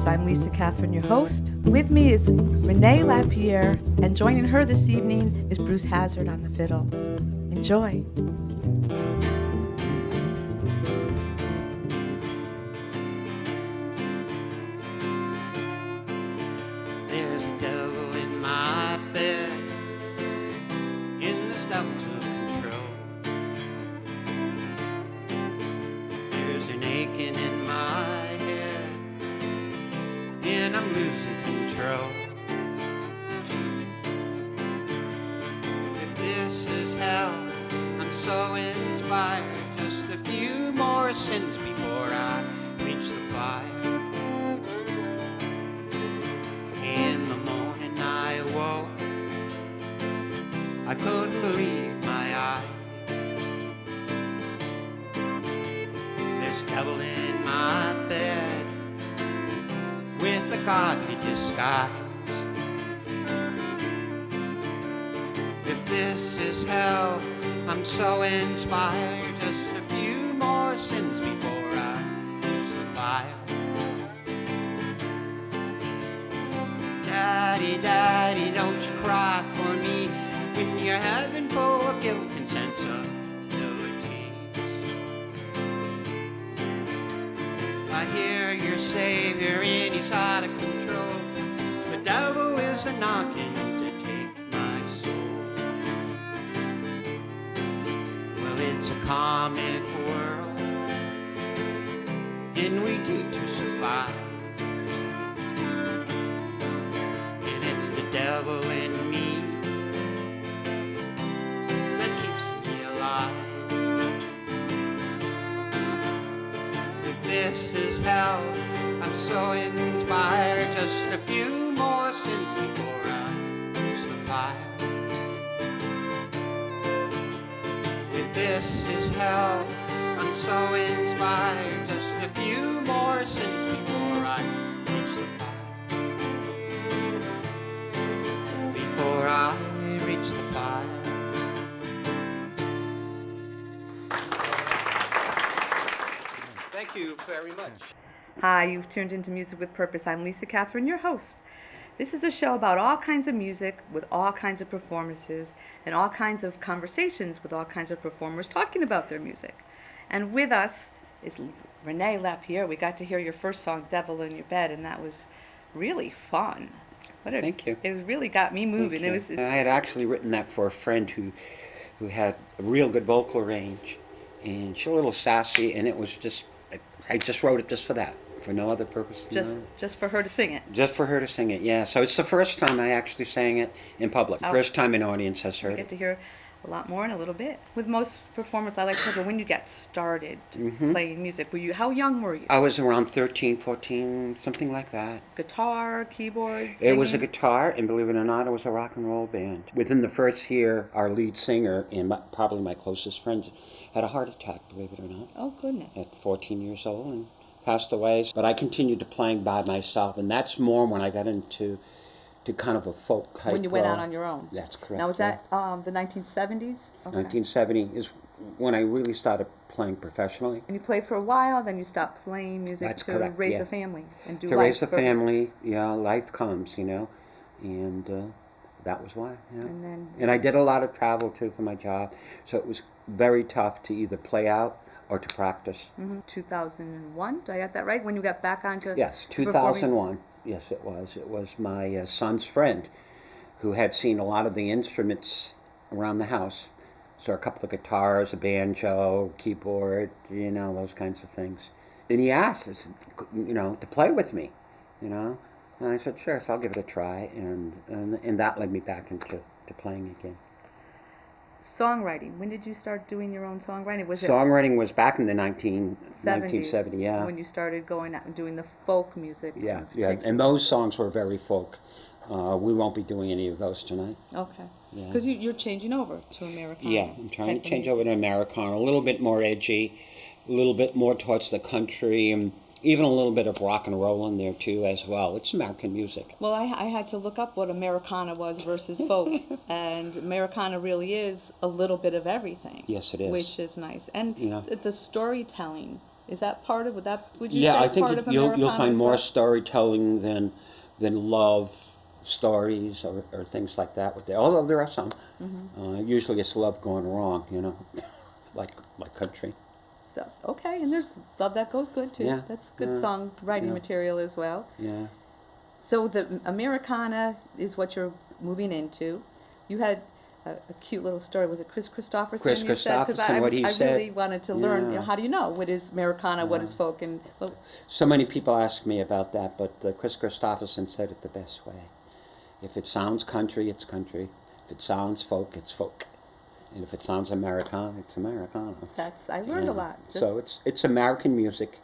I'm Lisa Catherine, your host. With me is Renee Lapierre, and joining her this evening is Bruce Hazard on the fiddle. Enjoy. There's a devil in my bed, in this devil's control. There's an aching in my head, and I'm losing control. If this is hell, I'm so inspired. Just a few more sins before I reach the fire. In the morning I awoke, I couldn't believe my eyes. There's devil in my bed, with a godly disguise. If this is hell, I'm so inspired. Just a few more sins before I reach the fire. Daddy, Daddy, don't you cry for me when you're heaven full of guilt and sensibilities. I hear your Savior and he's out of control. The devil is a knocking to take my soul. Well, it's a comic world, and we do to survive. And it's the devil in me that keeps me alive. If this is hell, I'm so inspired. Just a few more sins before I reach the fire. If this is hell, I'm so inspired. Just a few more sins before I reach the fire. Before I reach the fire. Thank you very much. Hi, you've tuned into Music with Purpose. I'm Lisa Catherine, your host. This is a show about all kinds of music with all kinds of performances and all kinds of conversations with all kinds of performers talking about their music. And with us is Renee Lapierre. We got to hear your first song, Devil in Your Bed, and that was really fun. Thank you. It really got me moving. I had actually written that for a friend who had a real good vocal range, and she's a little sassy, and it was just, I just wrote it just for that, for no other purpose. Just for her to sing it. Just for her to sing it, yeah. So it's the first time I actually sang it in public. Oh. First time an audience has heard We get to hear a lot more in a little bit. With most performers, I like to talk about when you got started playing music. How young were you? I was around 13, 14, something like that. Guitar, keyboard, singing? It was a guitar, and believe it or not, it was a rock and roll band. Within the first year, our lead singer, and probably my closest friend, had a heart attack, believe it or not. Oh, goodness. At 14 years old, and passed away. But I continued to playing by myself, and that's more when I got into kind of a folk type. When you went out on your own. That's correct. Now, was that the 1970s? Okay. 1970 is when I really started playing professionally. And you played for a while, then you stopped playing music. That's to correct, raise yeah. a family and do To life raise a for- family, yeah, life comes, and that was why. Yeah. And I did a lot of travel too for my job, so it was very tough to either play out or to practice. 2001, did I get that right? When you got back onto Yes, to performing? 2001. Yes, it was. It was my son's friend who had seen a lot of the instruments around the house. So a couple of guitars, a banjo, keyboard, those kinds of things. And he asked us, to play with me, And I said, sure, so I'll give it a try. And that led me back into playing again. Songwriting. When did you start doing your own songwriting? Songwriting was back in the 1970, yeah. When you started going out and doing the folk music. Yeah, and those songs were very folk. We won't be doing any of those tonight. Okay. Because you're changing over to Americana. Yeah, I'm trying to change over to Americana, a little bit more edgy, a little bit more towards the country, and Even a little bit of rock and roll in there too, as well. It's American music. Well, I had to look up what Americana was versus folk, and Americana really is a little bit of everything. Yes, it is. Which is nice. And Yeah. the storytelling, is that part of, would you Yeah, say I think part of you'll Americana find as more well? storytelling than love stories or things like that with there. Although there are some. Usually it's love going wrong, like country. Okay, and there's Love That Goes Good too. Yeah, That's good yeah, songwriting yeah. material as well. Yeah. So the Americana is what you're moving into. You had a cute little story. Was it Chris Christopherson? Chris you said? Christopherson, what he I said. really wanted to learn. Yeah. How do you know what is Americana, what is folk, and well, So many people ask me about that, but Chris Christopherson said it the best way. If it sounds country, it's country. If it sounds folk, it's folk. And if it sounds Americana, it's Americana. I learned a lot. So it's American music.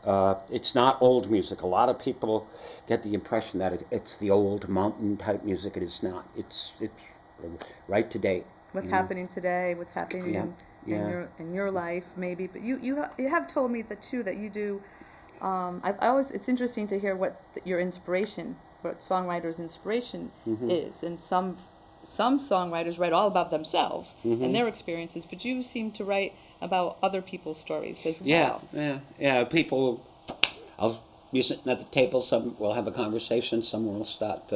It's not old music. A lot of people get the impression that it's the old mountain type music. It is not. It's right to date. What's happening today? What's happening in your life, maybe? But you have told me that too that you do. It's interesting to hear what your inspiration, what songwriters' inspiration is, and some songwriters write all about themselves and their experiences, but you seem to write about other people's stories as well. Yeah. People, I'll be sitting at the table. Some will have a conversation. Some will start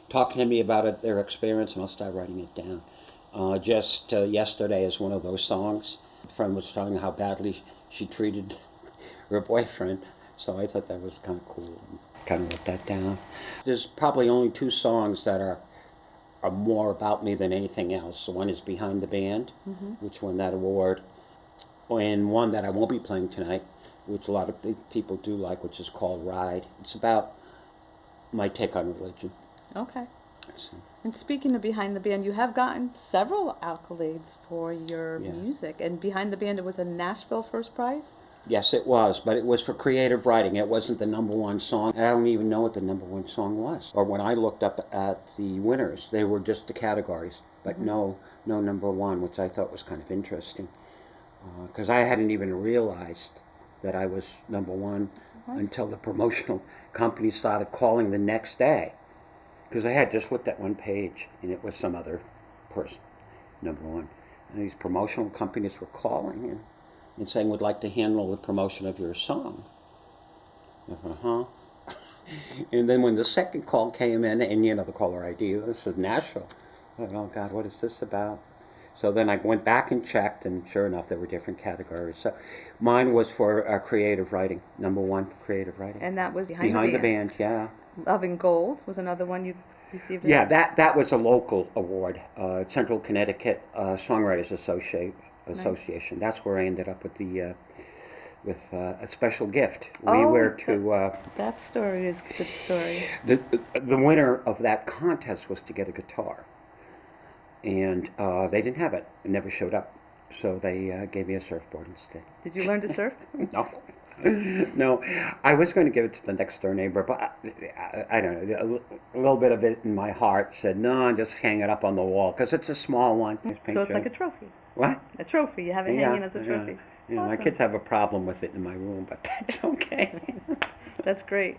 talking to me about their experience, and I'll start writing it down. Just yesterday is one of those songs. A friend was telling how badly she treated her boyfriend, so I thought that was kind of cool. Kind of wrote that down. There's probably only two songs that are more about me than anything else. One is Behind the Band, which won that award, and one that I won't be playing tonight, which a lot of people do like, which is called Ride. It's about my take on religion. Okay. So, And speaking of Behind the Band, you have gotten several accolades for your Yeah. music. And Behind the Band, it was a Nashville First Prize? yes, it was, but it was for creative writing. It wasn't the number one song. I don't even know what the number one song was. Or when I looked up at the winners, they were just the categories, but no number one, which I thought was kind of interesting. Because I hadn't even realized that I was number one until the promotional company started calling the next day. Because I had just looked at one page, and it was some other person, number one. And these promotional companies were calling and saying, would like to handle the promotion of your song. I thought, And then when the second call came in, and the caller ID, this is Nashville. I thought, oh God, what is this about? So then I went back and checked, and sure enough, there were different categories. So mine was for creative writing, number one, creative writing. And that was Behind the Band, yeah. Love and Gold was another one you received. Yeah, that was a local award, Central Connecticut Songwriters Association. That's where I ended up with a special gift. We were to that story is a good story. the winner of that contest was to get a guitar, and they didn't have it. It never showed up, so they gave me a surfboard instead. Did you learn to surf? No. No, I was going to give it to the next door neighbor, but I don't know, a little bit of it in my heart said, no, just hang it up on the wall, because it's a small one. So it's like a trophy. What? A trophy. You have it hanging as a trophy. Yeah, Awesome. my kids have a problem with it in my room, but that's okay. That's great.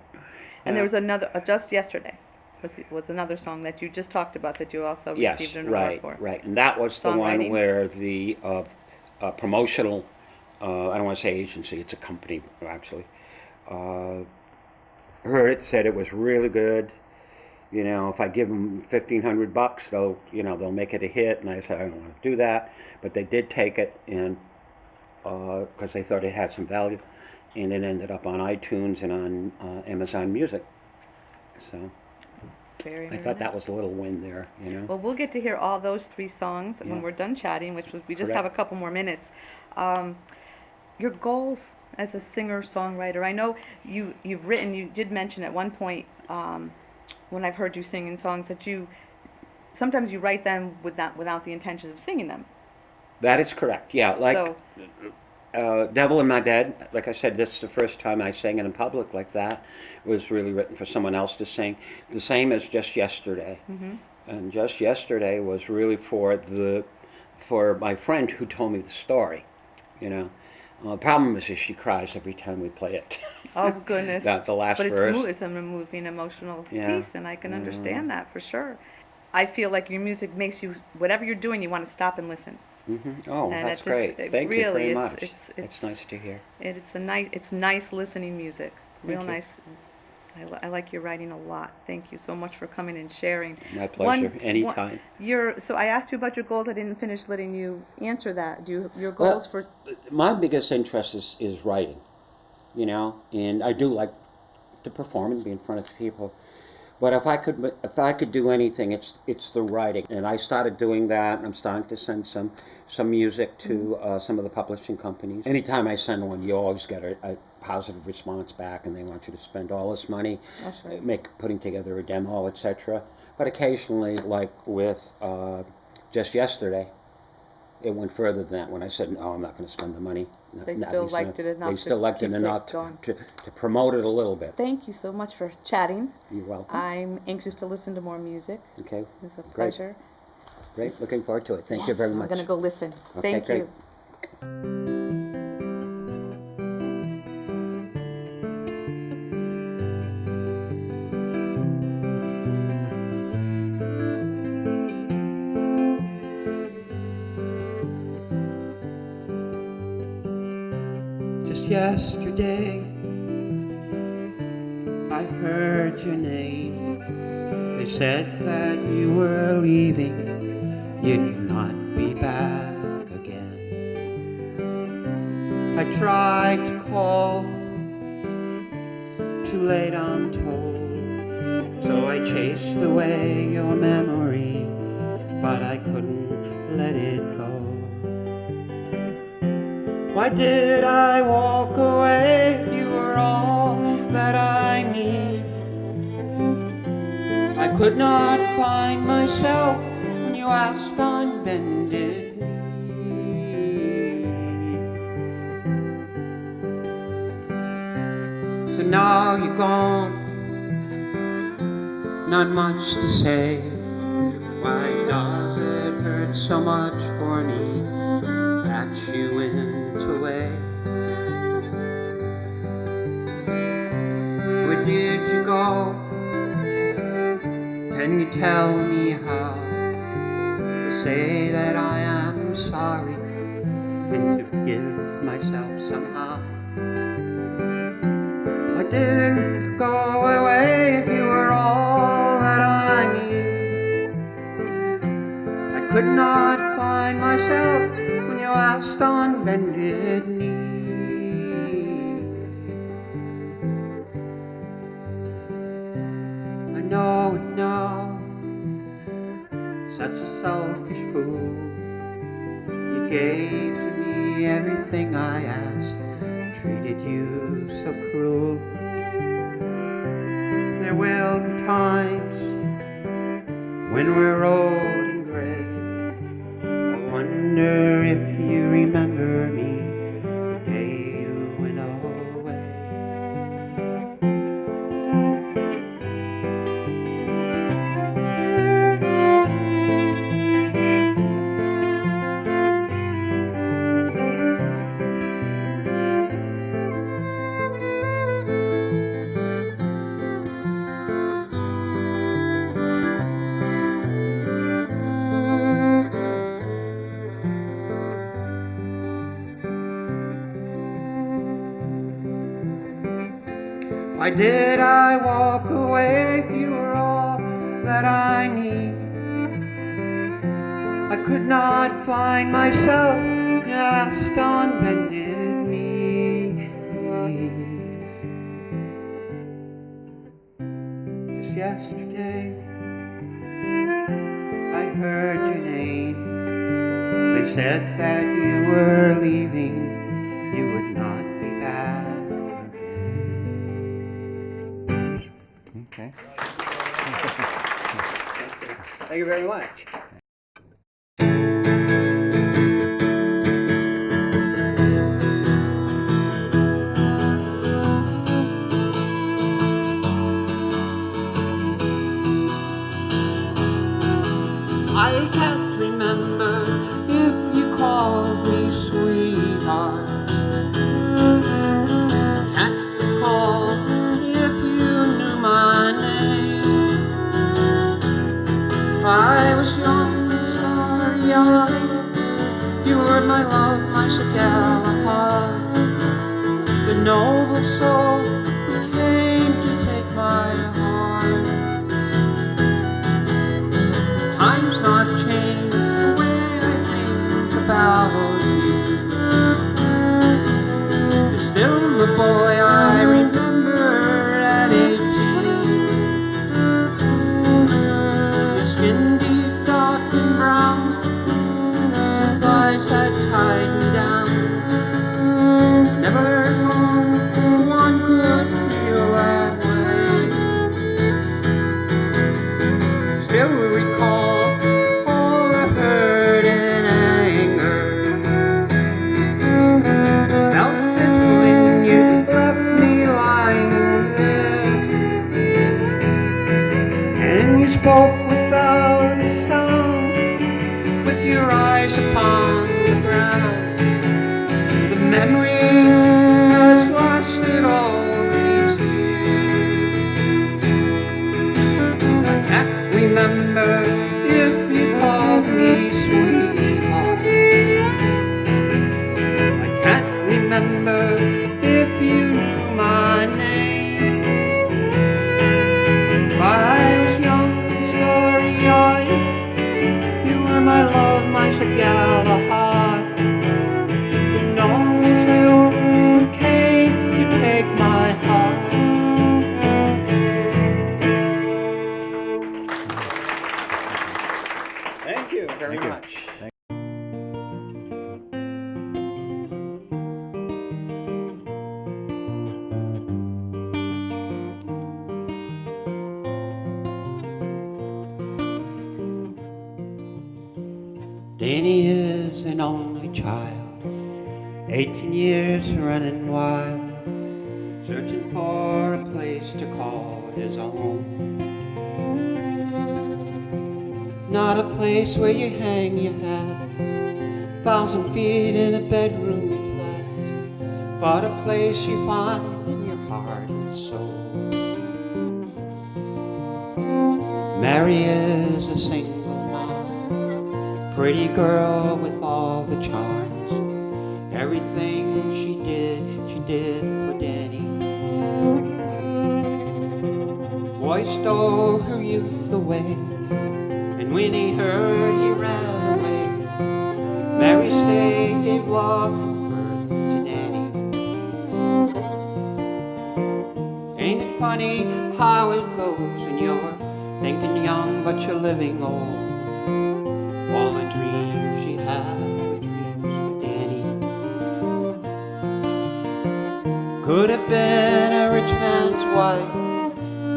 And there was another, just yesterday, was another song that you just talked about that you also received an award for. Right. And that was the one Songwriting. where the promotional, I don't want to say agency, it's a company actually, heard it, said it was really good. If I give them $1,500, they'll make it a hit. And I said, I don't want to do that. But they did take it, and because they thought it had some value, and it ended up on iTunes and on Amazon Music. So Very, I very thought that nice. was a little win there, Well, we'll get to hear all those three songs when Yeah. we're done chatting, we just Correct. have a couple more minutes. Your goals as a singer-songwriter, I know you did mention at one point when I've heard you singing songs that sometimes you write them without the intention of singing them. That is correct, yeah. Like So, Devil in My Bed, like I said, that's the first time I sang it in public like that. It was really written for someone else to sing. The same as Just Yesterday. And Just Yesterday was really for my friend who told me the story, The problem is she cries every time we play it. Oh goodness! The last But verse. it's a moving, emotional Yeah. piece, and I can understand that for sure. I feel like your music makes you, whatever you're doing, you want to stop and listen. Oh, And that's it just, great. it Thank you really, very much. it's It's nice to hear. it's nice listening music. Real Thank you. nice. I like your writing a lot. Thank you so much for coming and sharing. My pleasure. Anytime. So I asked you about your goals. I didn't finish letting you answer that. Your Well, goals for? my biggest interest is writing, and I do like to perform and be in front of people. But if I could do anything, it's the writing. And I started doing that, and I'm starting to send some music to some of the publishing companies. Anytime I send one, you always get a positive response back, and they want you to spend all this money, That's right. putting together a demo, etc. But occasionally, like with just yesterday, it went further than that when I said, no, I'm not going to spend the money. They still liked it enough. They still to liked it keep enough going. to promote it a little bit. Thank you so much for chatting. You're welcome. I'm anxious to listen to more music. Okay. It's a Great. pleasure. Great. Looking forward to it. Thank you Yes, very much. I'm going to go listen. Okay, Thank great. you. Just yesterday, I heard your name. They said that you were leaving, you'd not be back again. I tried to call, too late I'm told. So I chased away your memory, but I couldn't let it go. Why did I walk away? You were all that I need. I could not find myself when you asked on bended knee. So now you're gone, not much to say. Why does it hurt so much for me that you went away? Where did you go? Can you tell me how to say that I am sorry and to forgive myself somehow? I didn't go away if you were all that I need. I could not find myself when you asked on bended knee. I know it now, such a selfish fool. You gave to me everything I asked, treated you so cruel. There will be times when we're old and gray. I wonder if you remember me the day you went away. Why did I walk away if you were all that I need? I could not find myself, just on bended knee. Just yesterday, I heard your name. They said that you were leaving, you would not be back. Okay. Thank you very much. I can't remember if you called me sweetheart I was young and starry-eyed. You were my love, my Galahad, the noble soul who came to take my heart. Time's not changed the way I think about you. You're still the boy I remember at 18. Your skin deep, dark and brown, with eyes that tied me down. Never thought one could feel that way. Still recall all the hurt and anger. Felt it when you left me lying there, and you spoke without a sound, with your eyes upon the ground. The memory has lasted all these years. I can't remember if you called me sweetheart. I can't remember if you knew my name. I was young and starry-eyed. You were my love, my Galahad, the noble soul who came to take my heart. Thank you very much. Danny is an only child, 18 years running wild, searching for a place to call his own. Not a place where you hang your hat, 1,000 feet in a bedroom flat, but a place you find in your heart and soul. Mary is a single mom, pretty girl with all the charms. Everything she did for Danny. Boy stole her youth away, and when he heard, he ran away. Mary stayed, gave love and birth to Danny. Ain't it funny how it goes when you're thinking young but you're living old? All the dreams she had were dreams for Danny. Could have been a rich man's wife,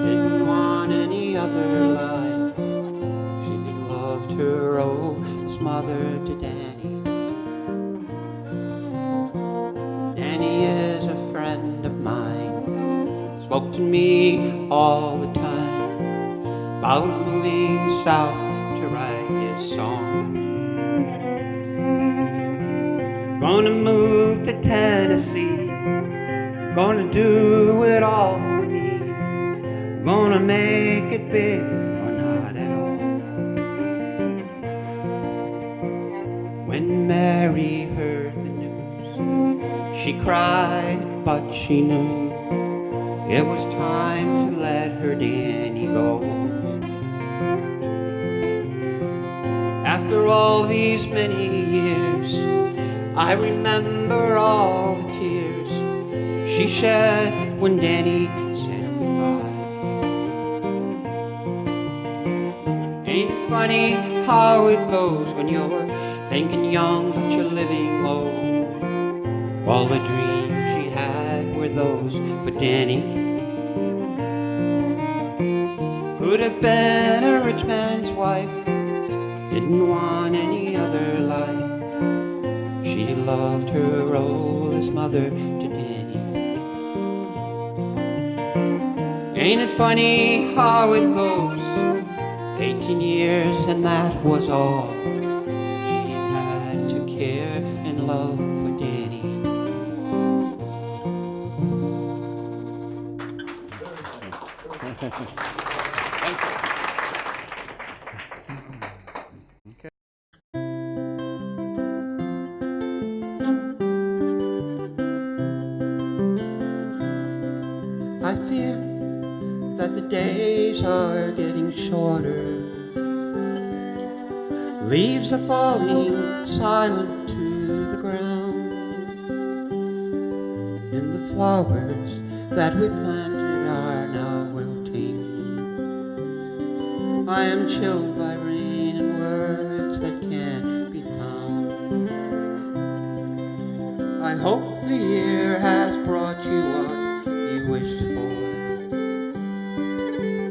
didn't want any other life. She loved her old as mother to Danny. Danny is a friend of mine, spoke to me all the time about moving south to write his song. Gonna move to Tennessee, gonna do it all for me, gonna make it big or not at all. When Mary heard the news, she cried, but she knew it was time to let her Danny go. After all these many years, I remember all the tears she shed when Danny said goodbye. Ain't it funny how it goes when you're thinking young but you're living old? All the dreams she had were those for Danny. Could have been a rich man's wife, didn't want any other life. She loved her role as mother to Danny. Ain't it funny how it goes? 18 years and that was all she had to care and love for Danny. Thank you. that the days are getting shorter. Leaves are falling silent to the ground, and the flowers that we planted are now wilting. I am chilled by rain and words that can't be found. I hope the year has brought you what you wished for.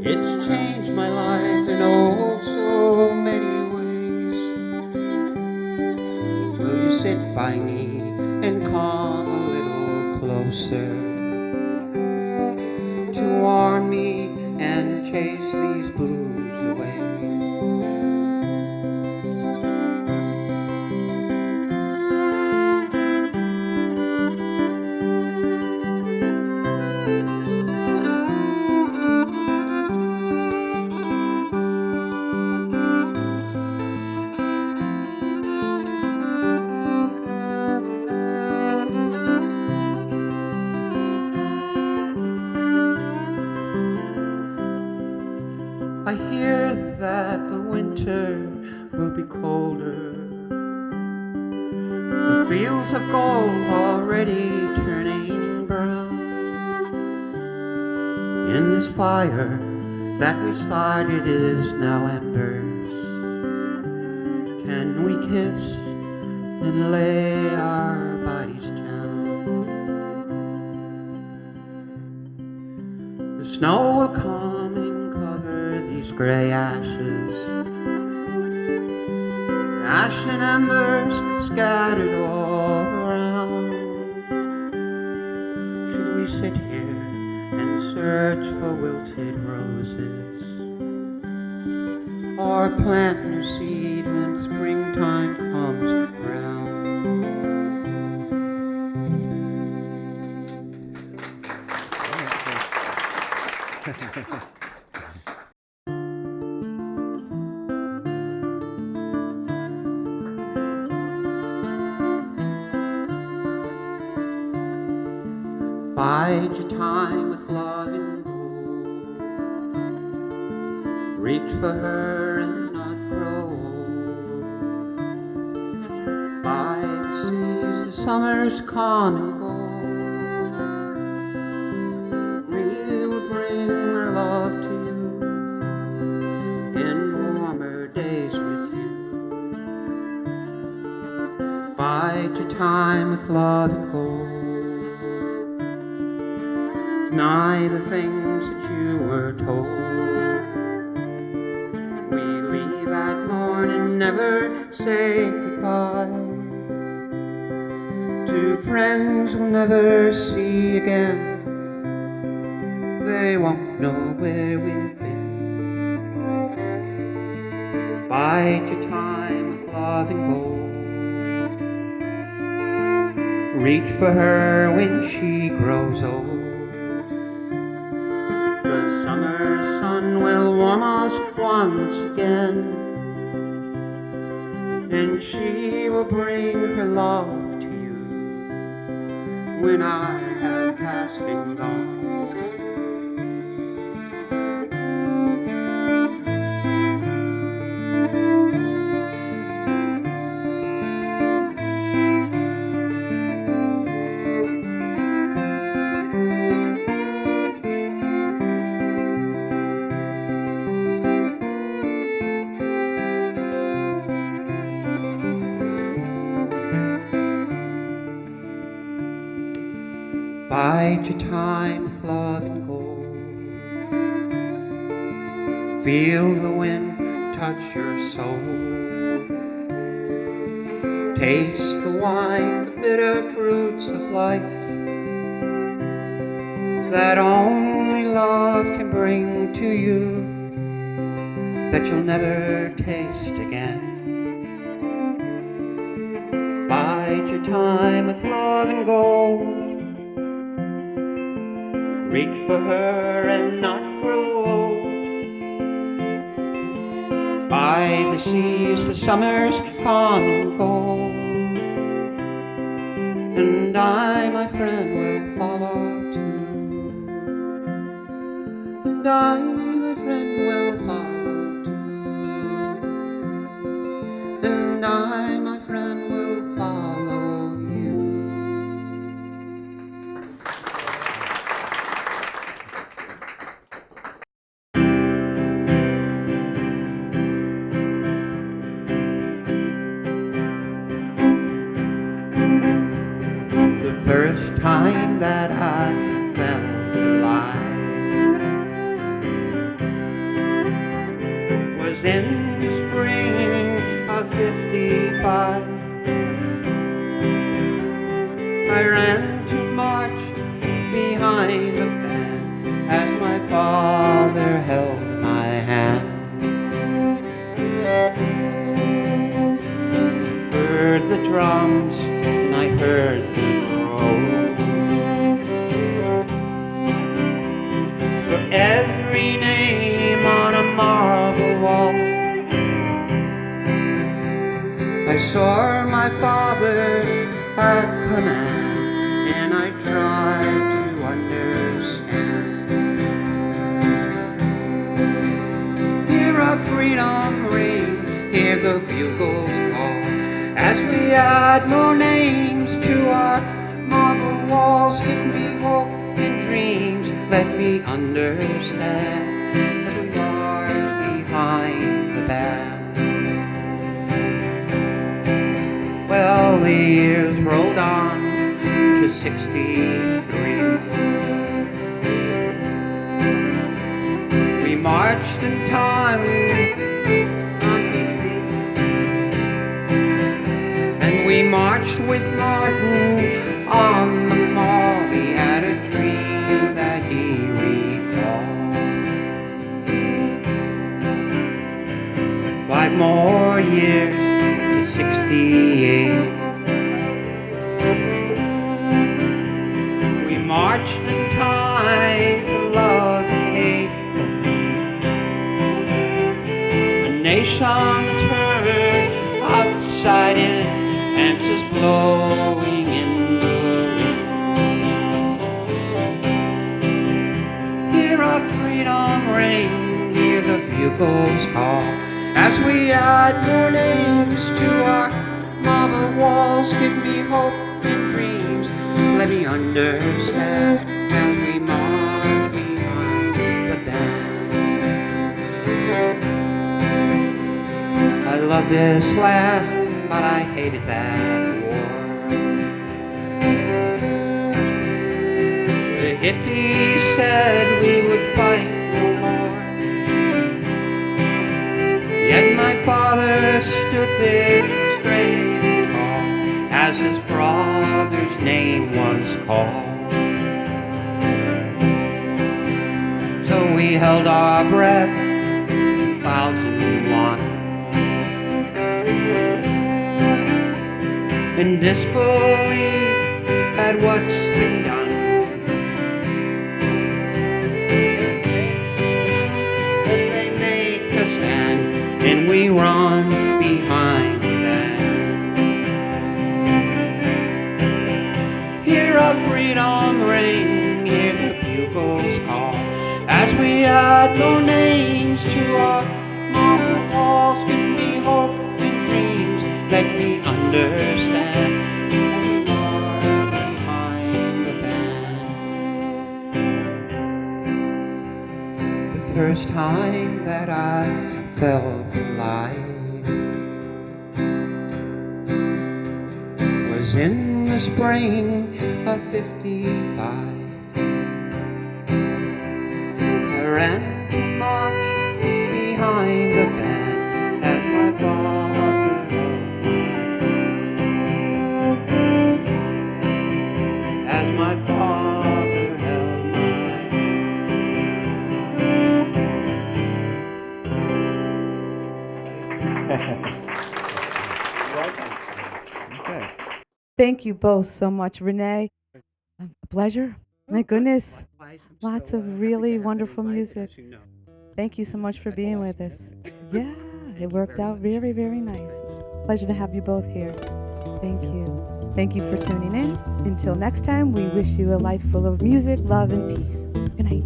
It's changed my life in oh so many ways. Will you sit by me and come a little closer to warm me and chase these blues away? I hear that the winter will be colder. The fields of gold already turning brown. In this fire that we started is now embers. Can we kiss and lay our bodies down? The snow will come and cover these gray ashes, ash and embers scattered all around. Should we sit here and search for wilted roses, or plant new seed when springtime comes around? Bide your time with love and gold. Reach for her and not grow old. By the seas the summer's come and go. We will bring my love to you in warmer days with you. Bide your time with love and gold. Deny the things that you were told. We leave at morn and never say goodbye to friends we'll never see again. They won't know where we've been. Bide your time with love and gold. Reach for her when she grows old. The summer sun will warm us once again, and she will bring her love to you when I have passed and gone. Bide your time with love and gold. Feel the wind touch your soul. Taste the wine, the bitter fruits of life that only love can bring to you, that you'll never taste again. Bide your time with love and gold. Reach for her and not grow old. By the seas the summers come and go, and I, my friend, will follow too. And and I, my friend, will follow too. And I, my friend, will follow you. The first time that I felt alive was in the spring of '55. I ran to march behind the band as my father held my hand. Heard the drums and I heard them roll. For every name on a marble wall, I saw my father at command, and I tried to understand. Hear our freedom ring, hear the bugles call, as we add more names to our marble walls. Give me hope and dreams, let me understand that we march behind the band. Well, the years rolled on to '63. We marched in time on defeat, and we marched with Martin on the mall. He had a dream that he recalled. 5 more years to '68. We marched in time to love and hate. The nation turned upside in, answers blowing in the wind. Hear our freedom ring, hear the bugles call, as we add more names to our marble walls. Give me hope and dreams, let me understand as we march behind the band. I love this land, but I hated that war. The hippies said we would fight no more, yet my father stood there straight and tall as his brother's name was called. So we held our breath, 2001, in disbelief at what's been done. And they make us stand, and we run behind them. Hear our freedom ring, hear the bugles call, as we add more names to our marble walls. Give me hope and dreams, let me understand as we march behind the band. The first time that I felt alive was in the spring of '55. I ran to march behind the band as my father held as my father held my Okay. Thank you both so much, Renee. A pleasure. My goodness. Lots of really wonderful music. Thank you so much for being with us. Yeah, it worked out very, very nice. Pleasure to have you both here. Thank you. Thank you for tuning in. Until next time, we wish you a life full of music, love, and peace. Good night.